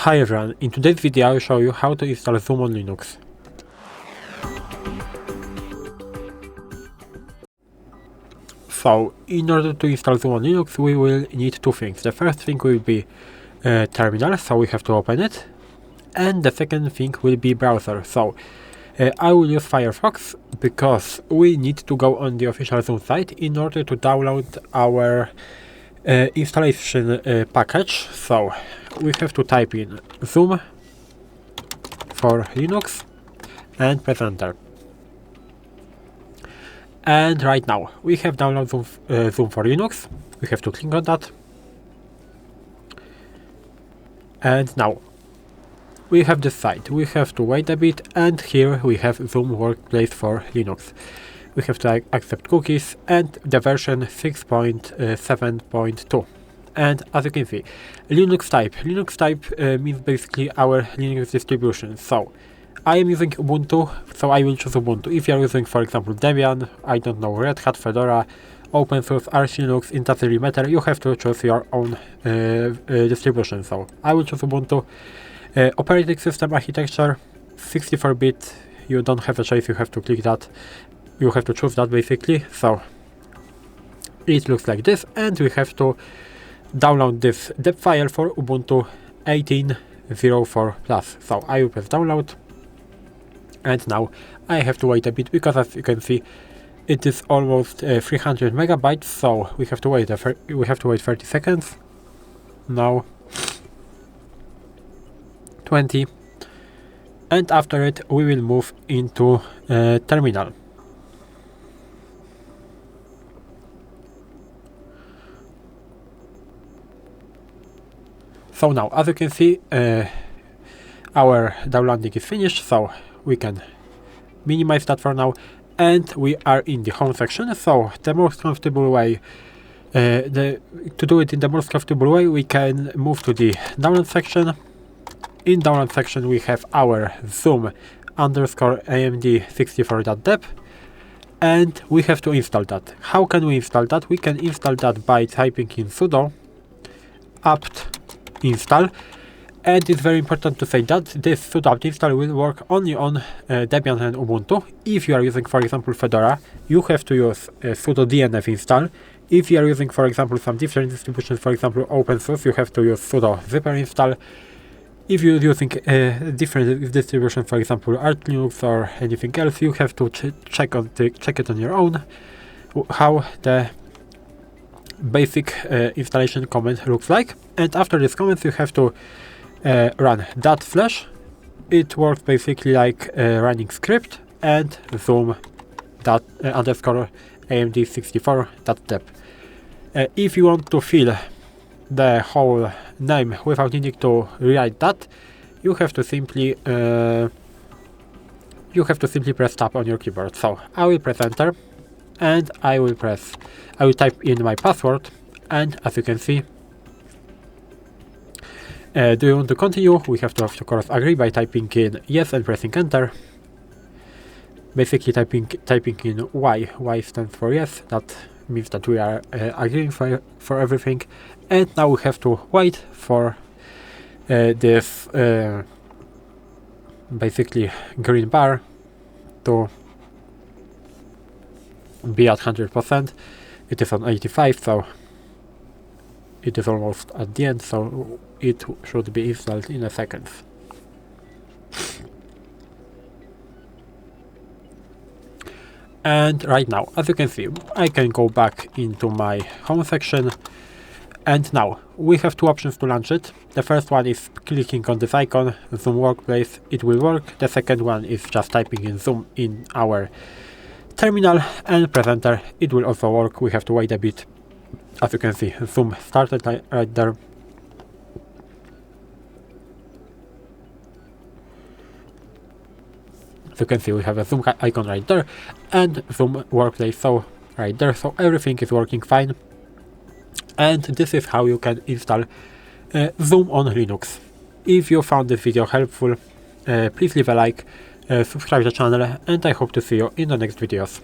Hi everyone, in today's video I will show you how to install Zoom on Linux. So, in order to install Zoom on Linux we will need two things. The first thing will be terminal, so we have to open it, and the second thing will be browser. So, I will use Firefox because we need to go on the official Zoom site in order to download our installation package. So we have to type in Zoom for Linux and press enter. And right now we have downloaded Zoom for Linux. We have to click on that. And now we have the site. We have to wait a bit, and here we have Zoom Workplace for Linux. We have to accept cookies and the version 6.7.2. And as you can see, Linux type means basically our Linux distribution. So I am using Ubuntu, so I will choose Ubuntu. If you are using, for example, Debian, I don't know, Red Hat, Fedora, openSUSE, Arch Linux, it doesn't really matter. You have to choose your own distribution. So I will choose Ubuntu. Operating system architecture 64-bit. You don't have a choice, you have to click that. You have to choose that basically. So it looks like this, and we have to download this deb file for Ubuntu 18.04 plus. So I will press download, and now I have to wait a bit because, as you can see, it is almost 300 megabytes. So we have to wait 30 seconds. Now 20, and after it we will move into terminal. So now, as you can see, our downloading is finished, so we can minimize that for now, and we are in the home section. So the most comfortable way, to do it in the most comfortable way, we can move to the download section. In download section we have our Zoom _AMD64.deb, and we have to install that. How can we install that? We can install that by typing in sudo apt install, and it's very important to say that this sudo apt install will work only on Debian and Ubuntu. If you are using, for example, Fedora, you have to use sudo dnf install. If you are using, for example, some different distributions, for example openSUSE, you have to use sudo zypper install. If you're using a different distribution, for example Arch Linux or anything else, you have to check it on your own how the basic installation command looks like. And after this command you have to run .flash. It works basically like running script, and zoom _AMD64.deb. If you want to fill the whole name without needing to rewrite that, you have to simply press tab on your keyboard. So I will press enter, and I will type in my password, and as you can see, do you want to continue? We have to, of course, agree by typing in yes and pressing enter. Basically typing in Y. Y stands for yes. That means that we are agreeing for everything. And now we have to wait for this basically green bar to be at 100%. It is on 85, so it is almost at the end, so it should be installed in a second. And right now, as you can see, I can go back into my home section, and now we have two options to launch it. The first one is clicking on this icon, Zoom Workplace, it will work. The second one is just typing in Zoom in our terminal and press enter. It will also work. We have to wait a bit. As you can see, Zoom started right there. As you can see, we have a Zoom icon right there and Zoom Workplace right there. So everything is working fine. And this is how you can install Zoom on Linux. If you found this video helpful, please leave a like, subscribe to the channel, and I hope to see you in the next videos.